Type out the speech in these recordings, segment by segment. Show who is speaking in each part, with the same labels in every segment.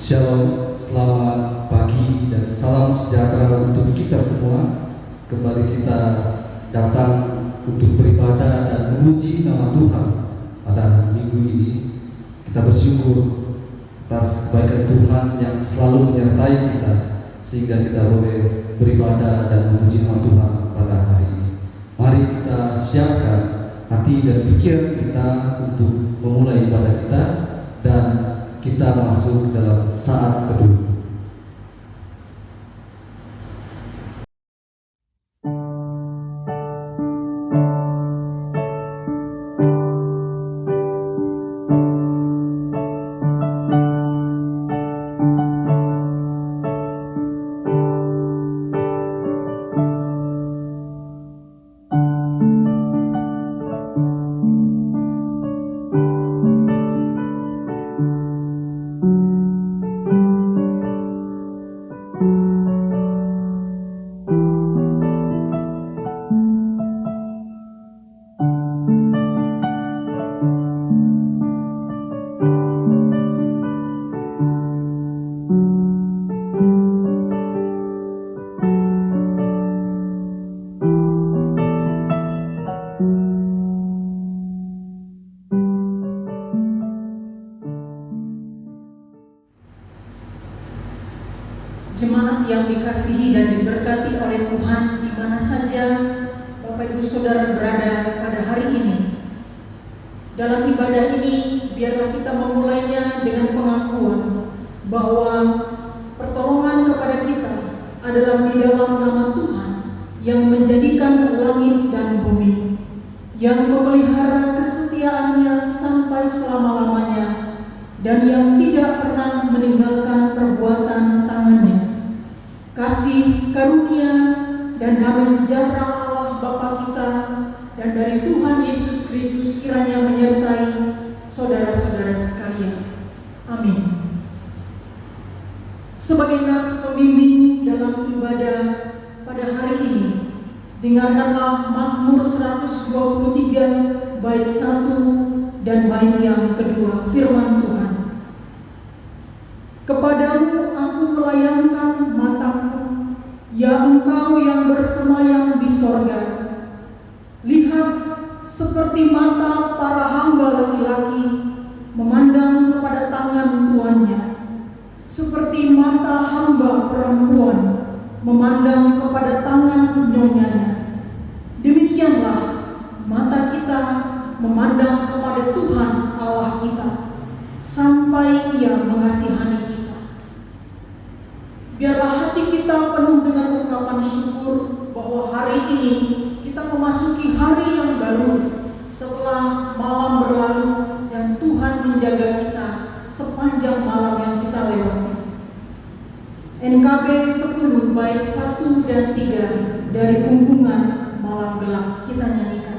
Speaker 1: Shalom, selamat pagi dan salam sejahtera untuk kita semua. Kembali kita datang untuk beribadah dan memuji nama Tuhan pada minggu ini. Kita bersyukur atas kebaikan Tuhan yang selalu menyertai kita, sehingga kita boleh beribadah dan memuji nama Tuhan pada hari ini. Mari kita siapkan hati dan pikiran kita untuk memulai ibadah kita, dan kita masuk dalam saat teduh.
Speaker 2: Jemaat yang dikasihi dan diberkati oleh Tuhan di mana saja Bapak Ibu Saudara berada pada hari ini. Dalam ibadah ini, biarlah kita memulainya dengan pengakuan bahwa pertolongan kepada kita adalah di dalam nama Tuhan yang menjadikan langit dan bumi, yang memelihara kesetiaannya sampai selama-lamanya, dan yang tidak pernah meninggalkan perbuatan tangannya. Kasih, karunia, dan damai sejahtera Allah Bapa kita dan dari Tuhan Yesus Kristus kiranya menyertai saudara-saudara sekalian. Amin. Sebagai nats pembimbing dalam ibadah pada hari ini, dengarkanlah Mazmur 123 bait 1 dan bait yang kedua, firman Tuhan. Kepadamu aku melayangkan mataku, ya Engkau yang bersemayam di sorga. Lihat, seperti mata para hamba laki-laki memandang kepada tangan tuannya, seperti mata hamba perempuan memandang kepada tangan nyonyanya. Demikianlah mata kita memandang kepada Tuhan Allah kita, sampai Ia mengasihani kita. Biarlah hati kita penuh dengan ungkapan syukur bahwa hari ini kita memasuki hari yang baru setelah malam berlalu dan Tuhan menjaga kita sepanjang malam yang kita lewati. NKB 10 bait 1 dan 3 dari Pungkungan Malam Gelap kita nyanyikan.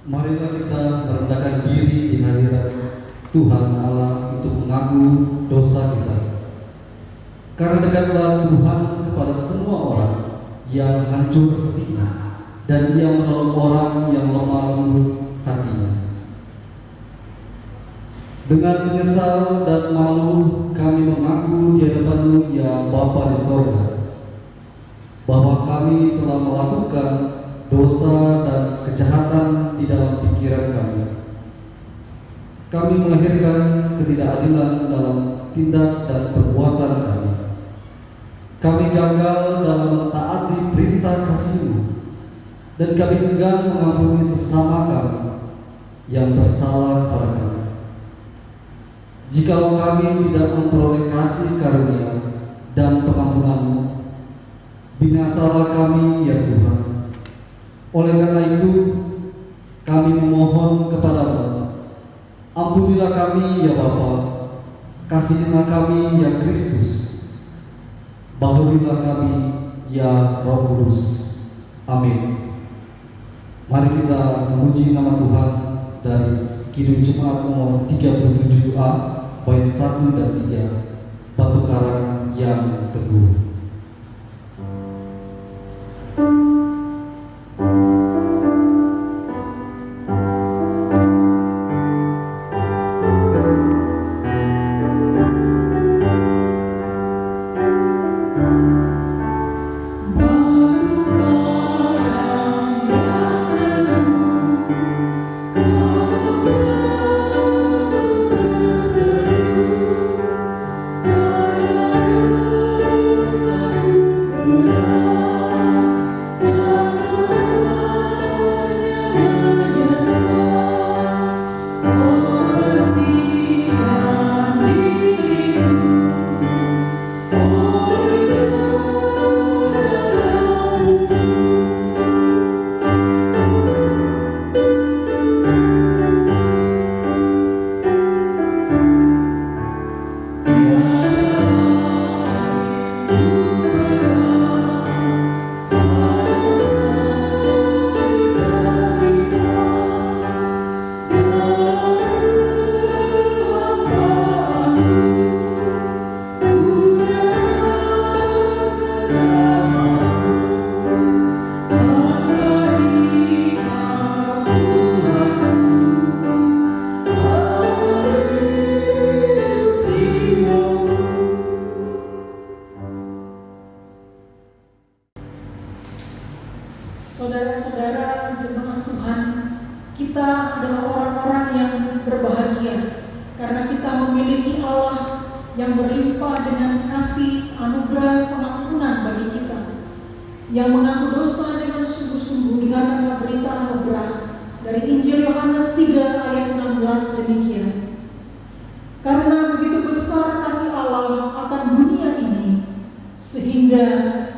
Speaker 1: Marilah kita merendahkan diri di hadirat Tuhan Allah untuk mengaku dosa kita. Karena dekatlah Tuhan kepada semua orang yang hancur hatinya, dan Ia menolong orang yang lemah lembut hatinya. Dengan menyesal dan malu kami mengaku di hadapan-Mu ya Bapa di sorga, bahwa kami telah melakukan dosa dan kejahatan di dalam pikiran kami. Kami melahirkan ketidakadilan dalam tindak dan perbuatan kami. Kami gagal dalam mentaati perintah kasih-Mu, dan kami enggan mengampuni sesama kami yang bersalah pada kami. Jikalau kami tidak memperoleh kasih karunia dan pengampunan-Mu, binasalah kami ya Tuhan. Oleh karena itu, kami memohon kepadamu, ampunilah kami ya Bapa, kasihilah kami ya Kristus, bahurilah kami ya Roh Kudus. Amin. Mari kita memuji nama Tuhan dari Kidung Jemaat nomor 37A, bait 1 dan 3, Batu Karang yang Teguh.
Speaker 2: Saudara-saudara jemaat Tuhan, kita adalah orang-orang yang berbahagia karena kita memiliki Allah yang berlimpah dengan kasih, anugerah, pengampunan bagi kita, yang mengaku dosa dengan sungguh-sungguh dengan berita anugerah dari Injil Yohanes 3 ayat 16 demikian. Karena begitu besar kasih Allah akan dunia ini, sehingga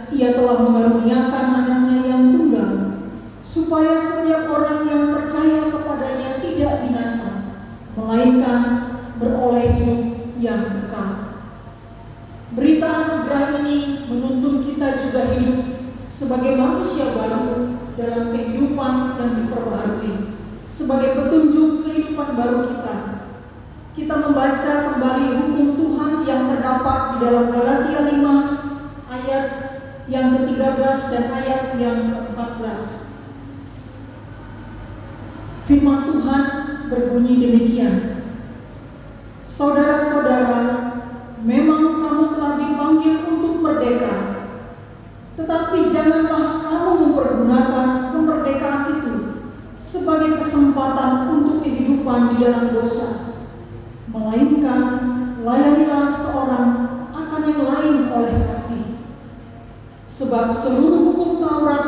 Speaker 2: Ia telah mengaruniakan anaknya yang tunggal, supaya setiap orang yang percaya kepadanya tidak binasa, melainkan beroleh hidup yang kekal. Berita anugerah ini menuntun kita juga hidup sebagai manusia baru dalam kehidupan yang diperbaharui, sebagai petunjuk kehidupan baru kita. Kita membaca kembali hukum Tuhan yang terdapat di dalam Galatia 5 ayat yang ke-13 dan ayat yang ke-14. Firman Tuhan berbunyi demikian. Saudara-saudara, memang kamu telah dipanggil untuk merdeka, tetapi janganlah kamu mempergunakan kemerdekaan itu sebagai kesempatan untuk kehidupan di dalam dosa, melainkan layanilah seorang akan yang lain oleh kasih. Sebab seluruh hukum Taurat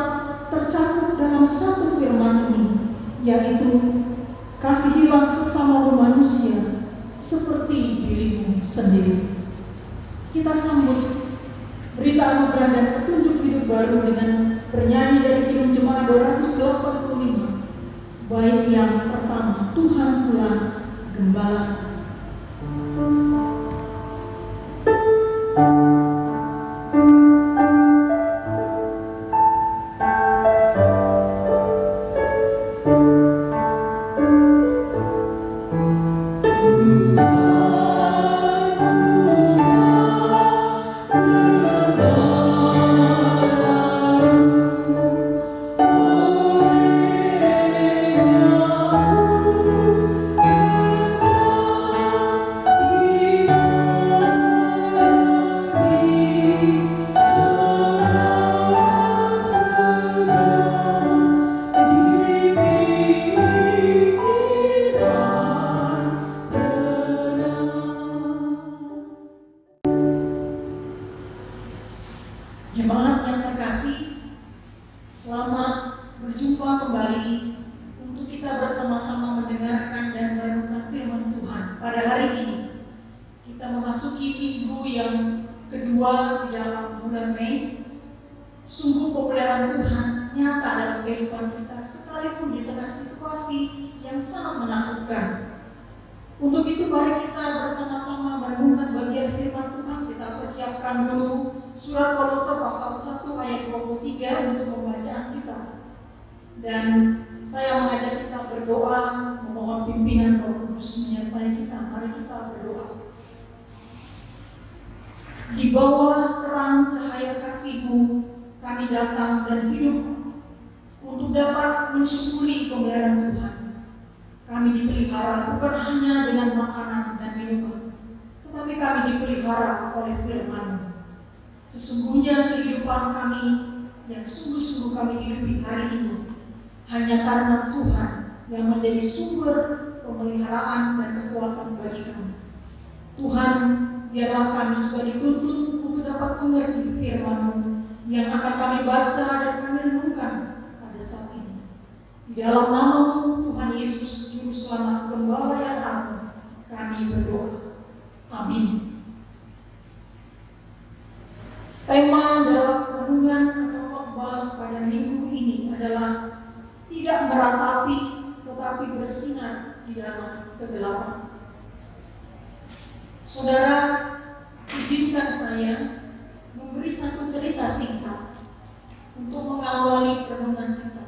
Speaker 2: tercakup dalam satu firman ini, yaitu kasihilah sesamamu manusia seperti dirimu sendiri. Kita sambut berita anugerah dan petunjuk hidup baru dengan bernyanyi dari Kidung Jemaat 285, bait yang pertama, Tuhan pula Gembala. semua kembali untuk kita bersama-sama mendengarkan dan merenungkan firman Tuhan pada hari ini. Kita memasuki minggu yang kedua di dalam bulan Mei. Sungguh pemeliharaan Tuhan nyata dalam kehidupan kita sekalipun di tengah situasi yang sangat menakutkan. Untuk itu mari kita bersama-sama merenungkan bagian firman Tuhan. Kita persiapkan dulu surat Kolose pasal 1 ayat 23 untuk pembacaan kita. Dan saya mengajak kita berdoa, memohon pimpinan Roh Kudus menyertai kita. Mari kita berdoa. Di bawah terang cahaya kasih-Mu kami datang dan hidup untuk dapat mensyukuri pemeliharaan Tuhan. Kami dipelihara bukan hanya dengan makanan dan minuman, tetapi kami dipelihara oleh firman. Sesungguhnya kehidupan kami yang sungguh-sungguh kami hidupi hari ini hanya karena Tuhan yang menjadi sumber pemeliharaan dan kekuatan bagi kami. Tuhan, biarlah kami juga dituntun untuk dapat mengerti firman-Mu yang akan kami baca dan kami renungkan pada saat ini. Di dalam nama-Mu Tuhan Yesus, Juru Selamat Gembala yang agung, kami berdoa. Amin. Tema dalam renungan atau khotbah pada minggu ini adalah tidak meratapi tetapi bersinar di dalam kegelapan. Saudara, izinkan saya memberi satu cerita singkat untuk mengawali renungan kita.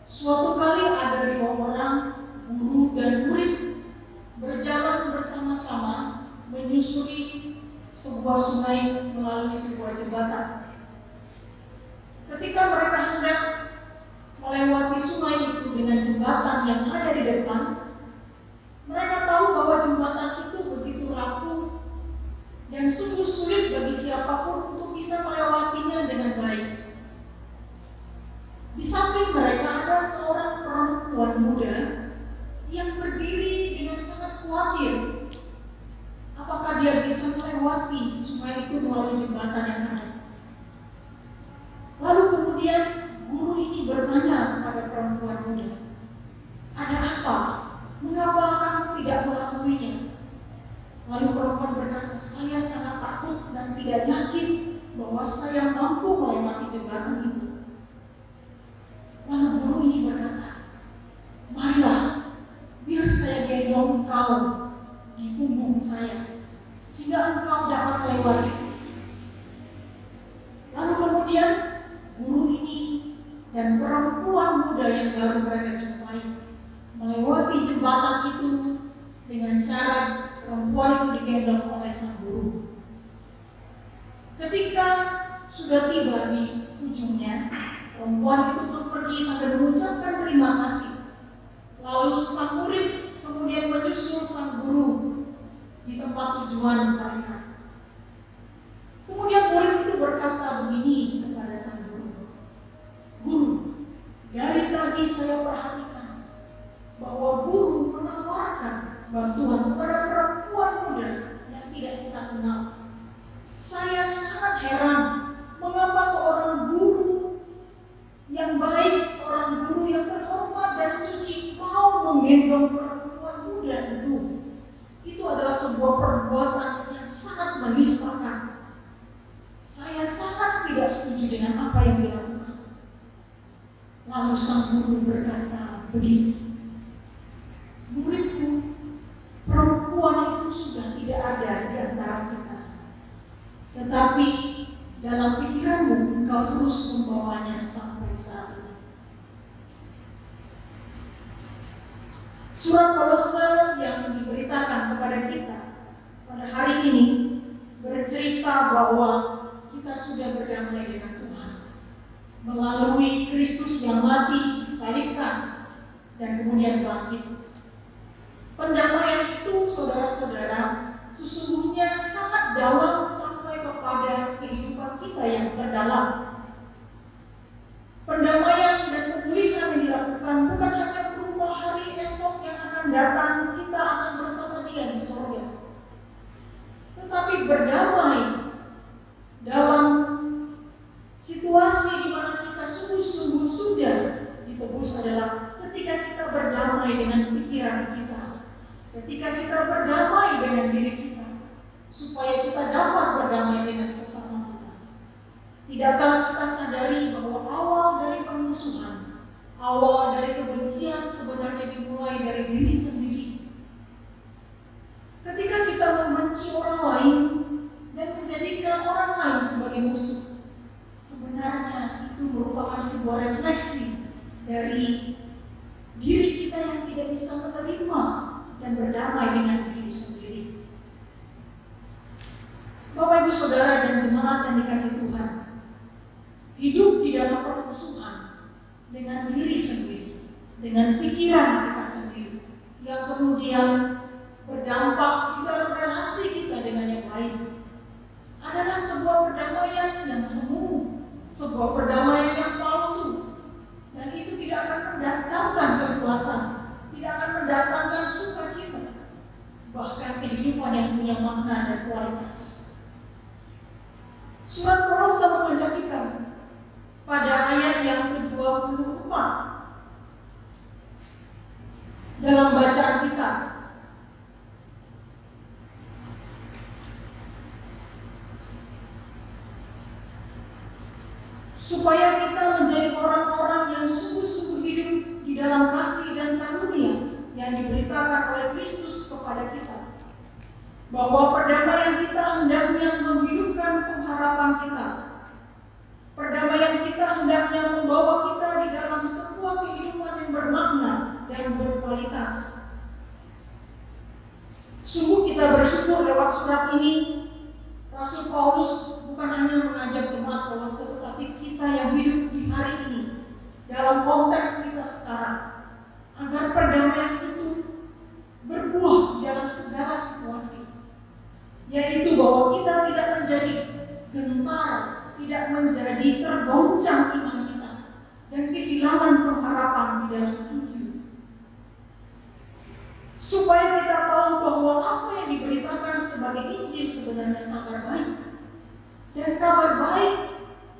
Speaker 2: Suatu kali ada 2 orang, guru dan murid, berjalan bersama-sama menyusuri sebuah sungai melalui sebuah jembatan. Ketika mereka hendak melewati sungai itu dengan jembatan yang ada di depan, mereka tahu bahwa jembatan itu begitu rapuh dan sungguh sulit bagi siapapun untuk bisa melewatinya dengan baik. Di samping mereka ada seorang perempuan muda yang berdiri dengan sangat khawatir apakah dia bisa melewati sungai itu melalui jembatan yang ada. Lalu kemudian guru ini bertanya kepada perempuan muda, "Ada apa? Mengapa kamu tidak melaluinya?" Lalu perempuan berkata, "Saya sangat takut dan tidak yakin bahwa saya mampu melewati jembatan itu." Lalu guru ini berkata, "Marilah, biar saya gendong engkau di punggung saya, sehingga engkau dapat melewati." Lalu kemudian guru ini dan perempuan muda yang baru mereka jumpai melewati jembatan itu dengan cara perempuan itu digendong oleh sang guru. Ketika sudah tiba di ujungnya, perempuan itu pun pergi sambil mengucapkan terima kasih. Lalu sang murid kemudian menyusul sang guru di tempat tujuan mereka. Kemudian murid itu berkata begini kepada sang guru, "Guru, dari tadi saya perhatikan bahwa guru menawarkan bantuan kepada perempuan muda yang tidak kita kenal. Saya sangat heran mengapa seorang guru yang baik, seorang guru yang terhormat dan suci mau menggendong perempuan muda itu. Itu adalah sebuah perbuatan yang sangat menistakan. Saya sangat tidak setuju dengan apa yang dilakukan." Lalu sang guru berkata begini, "Muridku, perempuan itu sudah tidak ada di antara kita. Tetapi dalam pikiranmu engkau terus membawanya sampai saat ini." Surat Kolose yang diberitakan kepada kita pada hari ini bercerita bahwa kita sudah berdamai dengan Tuhan melalui Kristus yang mati, disalibkan, dan kemudian bangkit. Pendamaian itu, saudara-saudara, sesungguhnya sangat dalam sampai kepada kehidupan kita yang terdalam. Pendamaian dan pemulihan yang dilakukan bukan hanya berupa hari esok yang akan datang, kita akan bersama Dia di surga, tetapi berdamai dalam situasi di mana kita sungguh-sungguh sudah Kudus adalah ketika kita berdamai dengan pikiran kita, ketika kita berdamai dengan diri kita, supaya kita dapat berdamai dengan sesama kita. Tidakkah kita sadari bahwa awal dari permusuhan, awal dari kebencian sebenarnya dimulai dari diri sendiri? Ketika kita membenci orang lain dan menjadikan orang lain sebagai musuh, sebenarnya itu merupakan sebuah refleksi dari diri kita yang tidak bisa menerima dan berdamai dengan diri sendiri. Bapak Ibu Saudara dan jemaat yang dikasihi Tuhan, hidup di dalam permusuhan dengan diri sendiri, dengan pikiran kita sendiri, yang kemudian berdampak di dalam relasi kita dengan yang lain, adalah sebuah perdamaian yang semu, sebuah perdamaian yang palsu, dan itu tidak akan mendatangkan kekuatan, tidak akan mendatangkan sukacita, bahkan kehidupan yang punya makna dan kualitas. Surat Kolose mengajak kita pada ayat yang ke-24 dalam bacaan kita, supaya kita menjadi orang-orang yang sungguh-sungguh hidup di dalam kasih dan karunia yang diberitakan oleh Kristus kepada kita, bahwa perdamaian kita hendaknya menghidupkan pengharapan kita. Perdamaian kita hendaknya membawa kita di dalam sebuah kehidupan yang bermakna dan berkualitas. Sungguh kita bersyukur lewat surat ini, Rasul Paulus bukan hanya mengajak jemaat Kolose, tetapi kita yang hidup di hari ini, dalam konteks kita sekarang, agar perdamaian itu berbuah dalam segala situasi, yaitu bahwa kita tidak menjadi gentar, tidak menjadi tergoncang iman kita, dan kehilangan pengharapan di dalam Injil. Supaya kita tahu bahwa apa yang diberitakan sebagai Injil sebenarnya kabar baik, dan kabar baik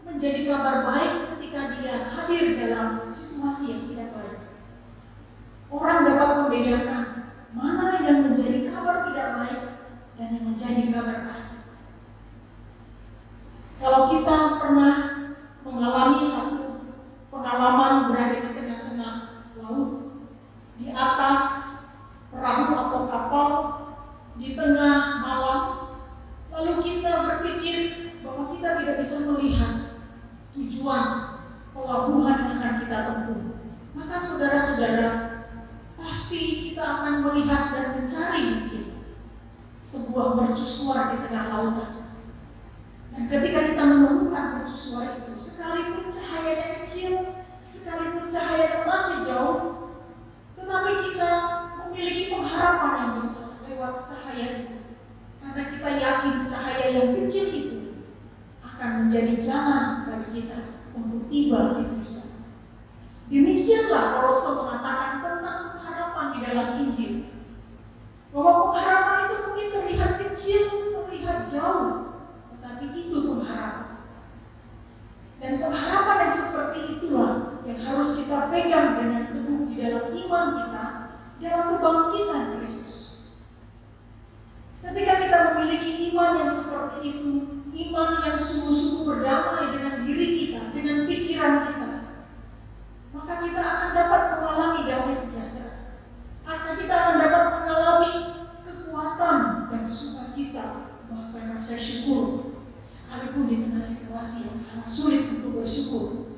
Speaker 2: menjadi kabar baik ketika dia hadir dalam situasi yang tidak baik. Orang dapat membedakan mana yang menjadi kabar tidak baik dan yang menjadi kabar baik. Kalau kita pernah mengalami satu pengalaman berada di tengah-tengah laut, di atas perahu atau kapal, di tengah malam, lalu kita berpikir bahwa kita tidak bisa melihat tujuan pelabuhan yang akan kita tempuh, maka saudara-saudara, pasti kita akan melihat dan mencari mungkin sebuah mercusuar di tengah lautan. Dan ketika kita menemukan mercusuar itu, sekalipun cahayanya kecil, sekalipun cahayanya masih jauh, tetapi kita memiliki pengharapan yang besar lewat cahaya itu, karena kita yakin cahaya yang kecil itu akan menjadi jalan bagi kita untuk tiba di tujuan. Demikianlah Kolose mengatakan tentang pengharapan di dalam Injil, bahwa pengharapan itu mungkin terlihat kecil, terlihat jauh, tetapi itu pengharapan. Dan pengharapan yang seperti itulah yang harus kita pegang dengan teguh di dalam iman kita, dalam kebangkitan Kristus. Ketika kita memiliki iman yang seperti itu, iman yang sungguh-sungguh berdamai dengan diri kita, dengan pikiran kita, maka kita akan dapat mengalami damai sejahtera. Kita akan dapat mengalami kekuatan dan sukacita, bahkan rasa syukur, sekalipun di tengah situasi yang sangat sulit untuk bersyukur.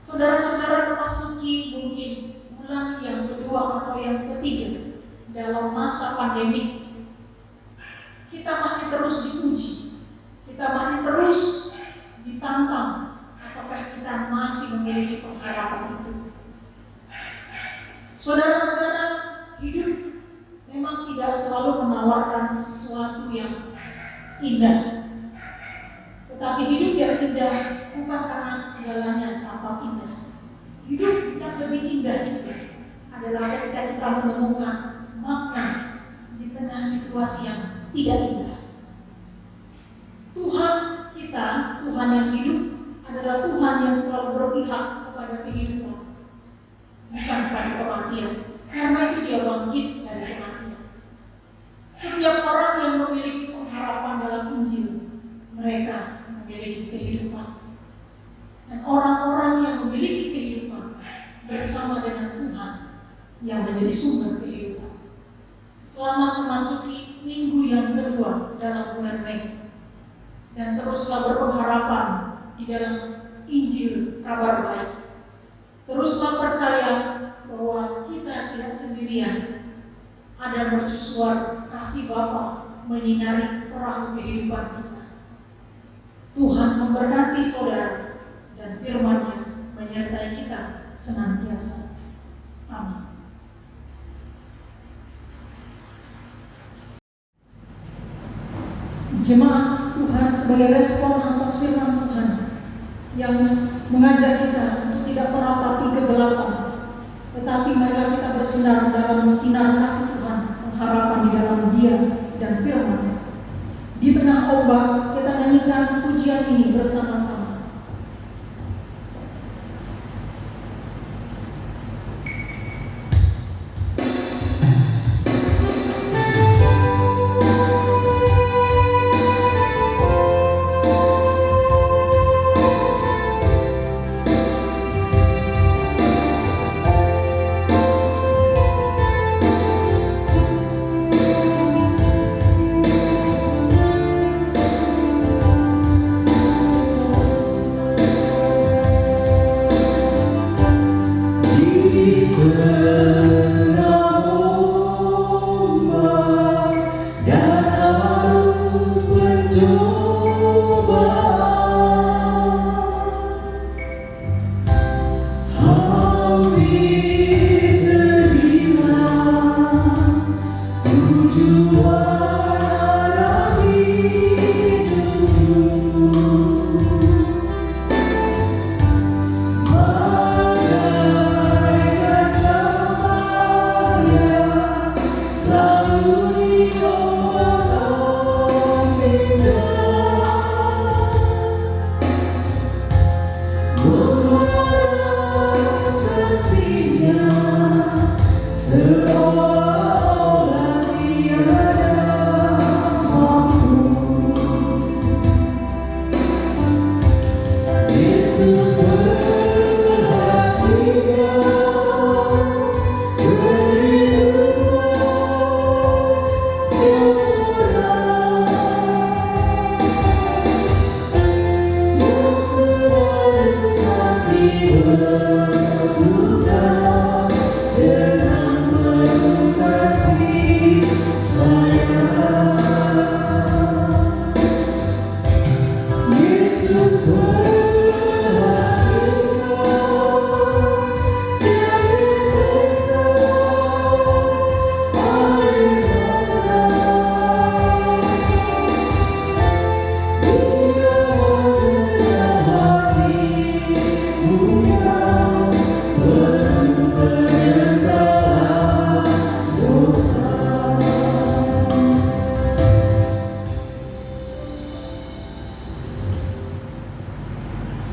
Speaker 2: Saudara-saudara, memasuki mungkin bulan yang kedua atau yang ketiga dalam masa pandemi, kita masih terus diuji, kita masih terus ditantang. Apakah kita masih memiliki pengharapan itu? Saudara-saudara, hidup memang tidak selalu menawarkan sesuatu yang indah, tetapi hidup yang indah bukan karena segalanya tampak indah. Hidup yang lebih indah itu adalah ketika kita menemukan makna di tengah situasi yang tidak indah. Tuhan kita, Tuhan yang hidup, adalah Tuhan yang selalu berpihak kepada kehidupan. dari kematian. Karena itu dia bangkit dari kematian. Setiap orang yang memiliki pengharapan dalam Injil, mereka memiliki kehidupan. Dan orang-orang yang memiliki kehidupan bersama dengan Tuhan yang menjadi sumber kehidupan. Selama memasuki minggu yang kedua dalam bulan Mei, dan teruslah berpengharapan di dalam Injil kabar baik. Teruslah percaya bahwa kita tidak sendirian. Ada mercusuar kasih Bapa menyinari perahu kehidupan kita. Tuhan memberkati saudara dan firman-Nya menyertai kita senantiasa. Amin. Jemaat Tuhan, sebagai respon atas firman Tuhan yang mengajak kita untuk tidak meratapi kegelapan, tetapi marilah kita bersinar dalam sinar kasih Tuhan, pengharapan di dalam Dia dan firman-Nya. Di tengah ombak, kita nyanyikan pujian ini bersama-sama.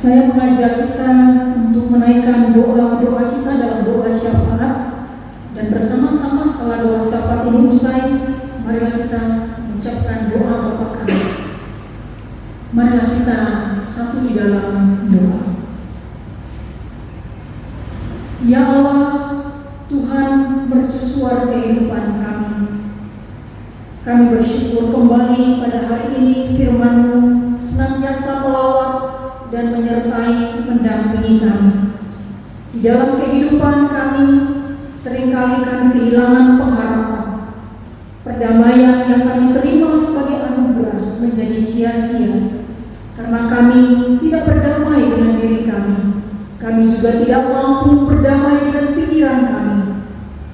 Speaker 2: Saya mengajak kita untuk menaikkan doa-doa kita dalam doa syafaat, dan bersama-sama setelah doa syafaat ini usai, marilah kita mengucapkan doa Bapa kami. Marilah kita satu di dalam doa. Ya Allah, Tuhan mercusuar kehidupan kami. Kami bersyukur kembali pada hari ini firman-Mu senantiasa melawat dan menyertai mendampingi kami. Di dalam kehidupan kami, seringkali kami kehilangan pengharapan. Perdamaian yang kami terima sebagai anugerah menjadi sia-sia, karena kami tidak berdamai dengan diri kami. Kami juga tidak mampu berdamai dengan pikiran kami.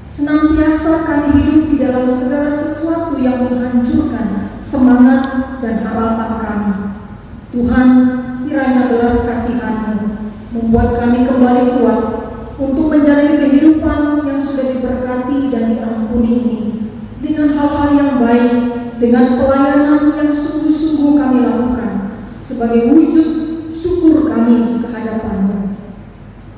Speaker 2: Senantiasa kami hidup di dalam segala sesuatu yang menghancurkan semangat dan harapan kami. Tuhan, kiranya belas kasihan-Mu membuat kami kembali kuat untuk menjalani kehidupan yang sudah diberkati dan diampuni ini dengan hal-hal yang baik, dengan pelayanan yang sungguh-sungguh kami lakukan sebagai wujud syukur kami ke hadapan-Mu.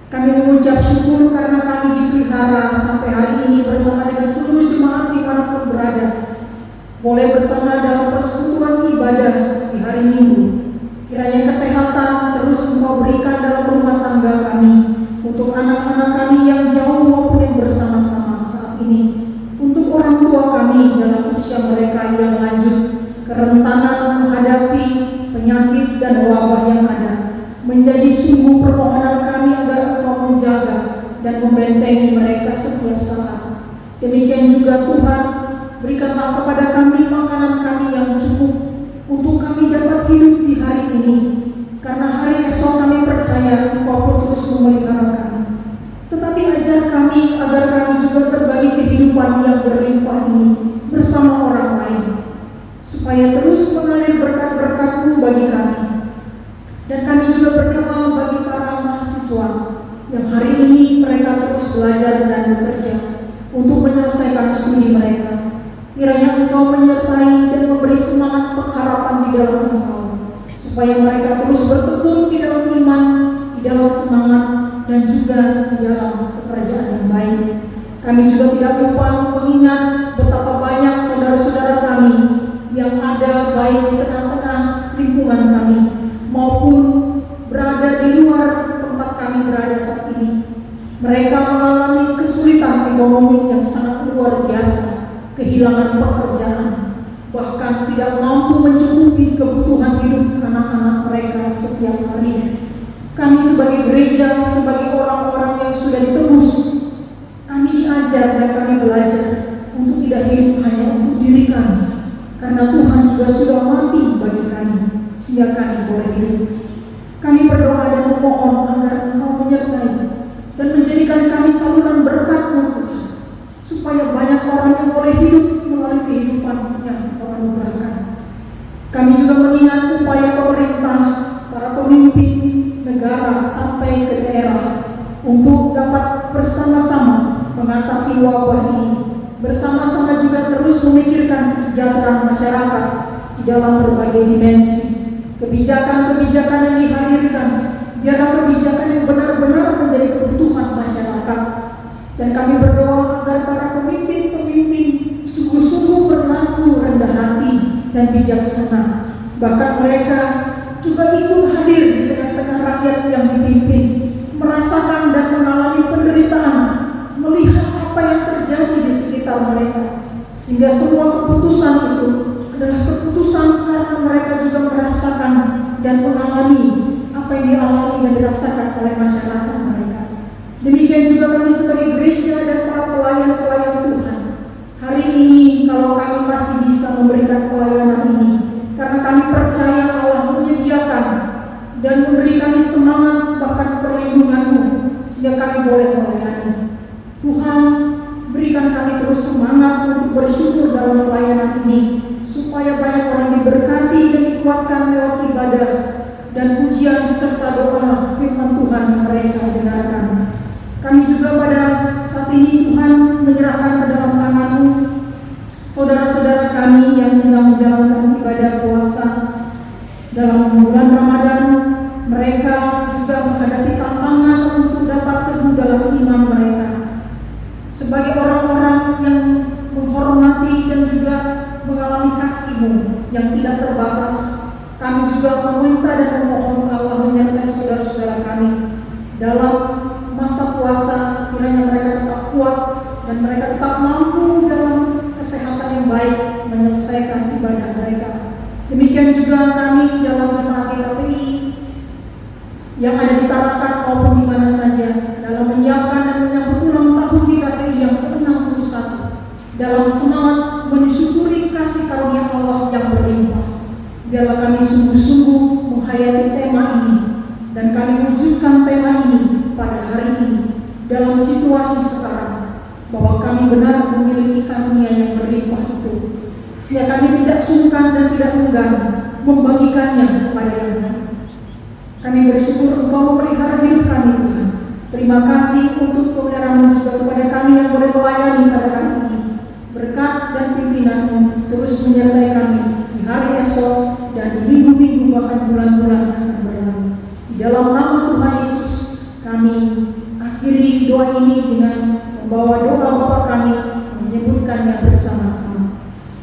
Speaker 2: Kami mengucap syukur karena kami diberi dipelihara sampai hari ini bersama dengan seluruh jemaat dimanapun berada, boleh bersama dalam persekutuan ibadah di hari Minggu. Kiranya kesehatan terus Engkau berikan dalam rumah tangga kami, untuk anak-anak kami yang jauh maupun yang bersama-sama saat ini, untuk orang tua kami dalam usia mereka yang lanjut, kerentanan menghadapi penyakit dan wabah yang ada. Menjadi sungguh permohonan kami agar Engkau menjaga dan membentengi mereka setiap saat. Demikian juga Tuhan, berikanlah kepada kami makanan kami yang cukup untuk kami dapat hidup di hari ini, karena hari esok kami percaya Engkau pun terus memelihara kami. Tetapi ajar kami agar kami juga berbagi kehidupan yang berlimpah ini bersama orang lain, supaya terus mengalir berkat-berkat-Mu bagi kami. Dan kami juga berdoa bagi para mahasiswa yang hari ini mereka terus belajar dan bekerja untuk menyelesaikan studi mereka. Kiranya Engkau menyertai dan memberi semangat pengharapan di dalam Engkau, supaya mereka terus bertekun di dalam iman, di dalam semangat, dan juga di dalam pekerjaan yang baik. Kami juga tidak lupa mengingat betapa banyak saudara-saudara kami yang ada baik di tengah-tengah lingkungan kami maupun berada di luar tempat kami berada saat ini. Mereka mengalami kesulitan ekonomi yang sangat luar biasa, kehilangan pekerjaan, bahkan tidak mampu mencukupi kebutuhan hidup anak-anak mereka setiap hari. Kami sebagai gereja, sebagai orang-orang yang sudah ditebus, kami diajar dan kami belajar untuk tidak hidup hanya untuk diri kami, karena Tuhan juga sudah mati bagi kami, sehingga kami boleh hidup. Kami berdoa dan memohon agar Engkau menyertai dan menjadikan kami saluran berkat-Mu, Tuhan, supaya banyak orang yang boleh hidup melalui kehidupan yang Engkau anugerahkan. Kami juga mengingat upaya pemerintah, para pemimpin negara sampai ke daerah untuk dapat bersama-sama mengatasi wabah ini, bersama-sama juga terus memikirkan kesejahteraan masyarakat di dalam berbagai dimensi. Kebijakan-kebijakan yang dihadirkan, biarlah kebijakan yang benar-benar menjadi kebutuhan masyarakat. Dan kami berdoa agar para pemimpin-pemimpin sungguh-sungguh berlaku rendah hati dan bijaksana. Bahkan mereka juga ikut hadir di tengah-tengah rakyat yang dipimpin, merasakan dan mengalami penderitaan, melihat apa yang terjadi di sekitar mereka, sehingga semua keputusan itu adalah keputusan karena mereka juga merasakan dan mengalami apa yang dialami dan dirasakan oleh masyarakat mereka. Demikian juga kami sebagai gereja dan para pelayan-pelayan Tuhan. Hari ini kalau kami masih bisa memberikan pelayanan ini, karena kami percaya Allah menyediakan dan memberi kami semangat bahkan perlindungan-Mu, sehingga kami boleh melayani. Tuhan, berikan kami terus semangat untuk bersyukur dalam pelayanan ini, supaya banyak orang diberkati dan dikuatkan lewat ibadah dan pujian serta doa firman Tuhan yang mereka dengarkan. Kami juga pada saat ini Tuhan menyerahkan ke dalam tangan-Mu saudara-saudara kami yang sedang menjalankan ibadah puasa dalam bulan Ramadan. Mereka juga menghadapi tantangan untuk dapat teguh dalam iman mereka. Sebagai orang-orang yang menghormati dan juga mengalami kasih-Mu yang tidak terbatas, kami juga meminta dan memohon Allah menyertai saudara-saudara kami dalam masa puasa. Kiranya mereka tetap kuat dan mereka tetap mampu dalam kesehatan yang baik menyelesaikan ibadah mereka. Demikian juga kami dalam jemaat GKPI yang ada di Tarakan maupun di mana saja, dalam menyiapkan dan menyambut ulang tahun GKPI yang ke-61, dalam semangat mensyukuri kasih karunia Allah yang berlimpah. Biarlah kami sungguh-sungguh menghayati tema ini dan kami wujudkan tema ini pada hari ini dalam situasi sekarang, bahwa kami benar memiliki karunia yang berlimpah itu, sehingga kami tidak sungkan dan tidak enggan membagikannya kepada yang lain. Kami bersyukur Engkau memelihara hidup kami, Tuhan. Terima kasih untuk pemeliharaan juga kepada kami yang boleh melayani pada hari ini. Berkat dan pimpinan-Mu terus menyertai kami di hari esok dan di minggu-minggu bahkan bulan-bulan akan berlalu. Di dalam nama Tuhan Yesus kami akhiri doa ini dengan membawa doa Bapa kami, menyebutkannya bersama-sama.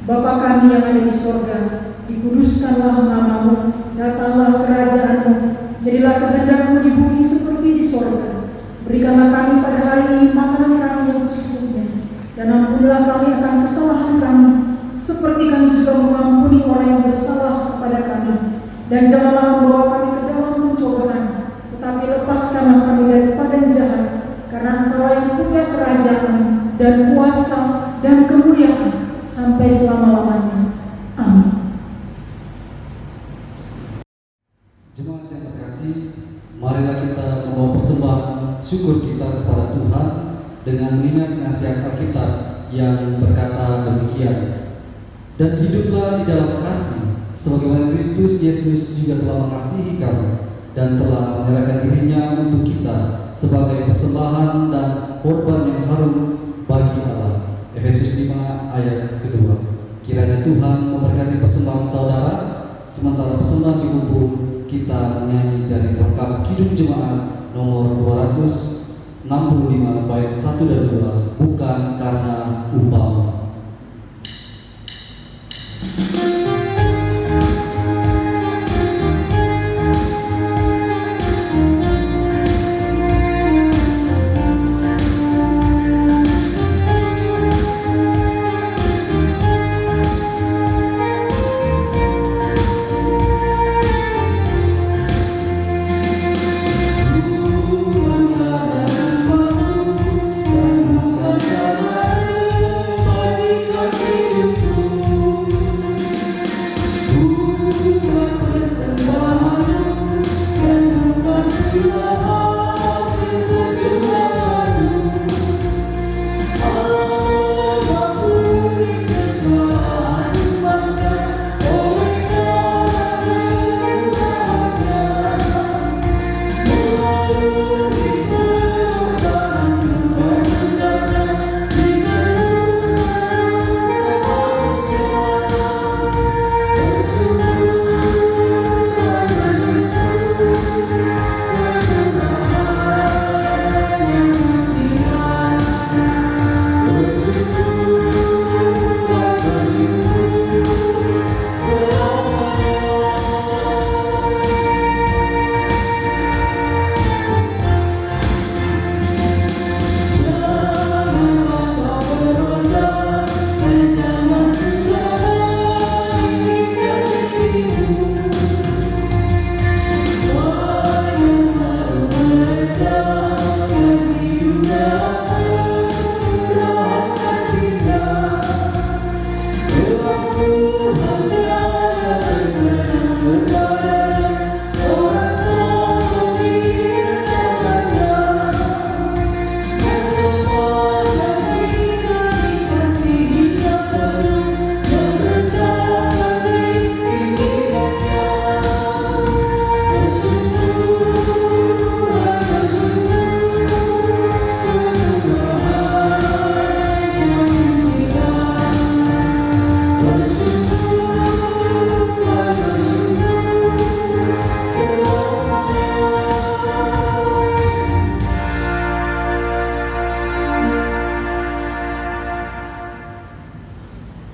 Speaker 2: Bapa kami yang ada di sorga, dikuduskanlah namamu, datanglah kerajaan-mu, jadilah kehendak-mu di bumi seperti di sorga. Berikanlah kami pada hari ini makanan kami yang secukupnya, dan ampunilah kami akan kesalahan kami, seperti kami juga mengampuni orang yang bersalah kepada kami. Dan janganlah membawa kami ke dalam pencobaan, tetapi lepaskanlah kami daripada yang jahat, karena Engkau yang punya kerajaan dan kuasa dan kemuliaan sampai selama-lamanya. Amin.
Speaker 1: Jemaat yang terkasih, marilah kita membawa persembahan syukur kita kepada Tuhan dengan mengingat nasihat Alkitab yang berkata demikian. Dan hiduplah di dalam kasih, sebagaimana Kristus Yesus juga telah mengasihi kami dan telah menyerahkan dirinya untuk kita sebagai persembahan dan korban yang harum bagi Allah. Efesus 5 ayat kedua. Kiranya Tuhan memberkati persembahan saudara. Sementara persembahan dikumpul, kita menyanyi dari pelengkap Kidung Jemaat nomor 265 bait 1 dan 2, bukan karena umpama.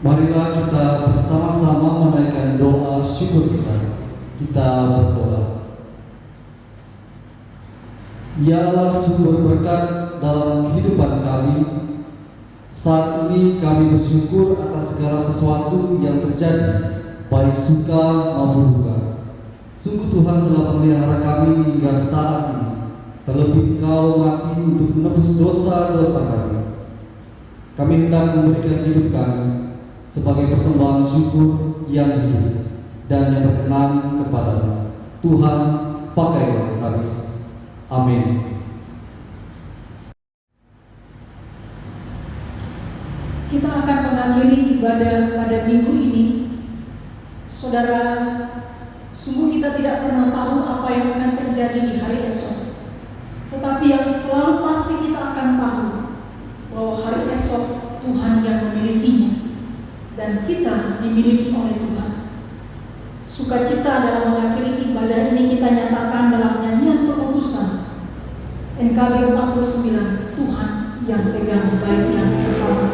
Speaker 1: Marilah kita bersama-sama menaikkan doa syukur kita. Kita berdoa. Ya Allah, sumber berkat dalam kehidupan kami, saat ini kami bersyukur atas segala sesuatu yang terjadi, baik suka maupun duka. Sungguh Tuhan telah memelihara kami hingga saat ini. Terlebih Engkau mati untuk menebus dosa-dosa kami. Kami hendak memberikan hidup kami sebagai persembahan syukur yang hidup dan yang berkenan kepadamu. Tuhan, pakailah kami. Amin.
Speaker 2: Kita akan mengakhiri ibadah pada minggu ini. Saudara, sungguh kita tidak pernah tahu apa yang akan terjadi di hari esok. Tetapi yang selalu pasti kita akan tahu bahwa hari esok Tuhan yang memilikinya dan kita dimiliki oleh Tuhan. Sukacita dalam mengakhiri ibadah ini kita nyatakan dalam nyanyian pemutusan NKB 49, Tuhan yang pegang baik yang pertama.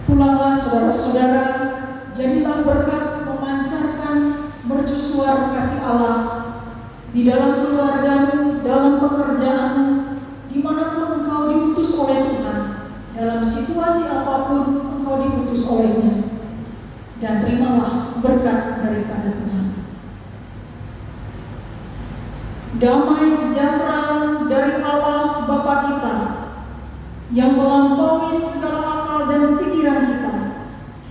Speaker 2: Pulanglah saudara-saudara, jadilah berkat memancarkan mercusuar kasih Allah di dalam keluargamu, dalam pekerjaanmu, dimanapun engkau diutus oleh Tuhan, dalam situasi apapun engkau diutus olehnya, dan terimalah berkat daripada Tuhan. Damai sejahtera dari Allah Bapa kita yang melampaui segala akal dan pikiran kita,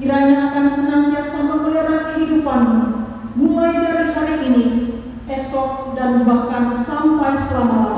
Speaker 2: kiranya akan senantiasa memelihara kehidupanmu, mulai dari hari ini, esok, dan bahkan sampai selama-lamanya.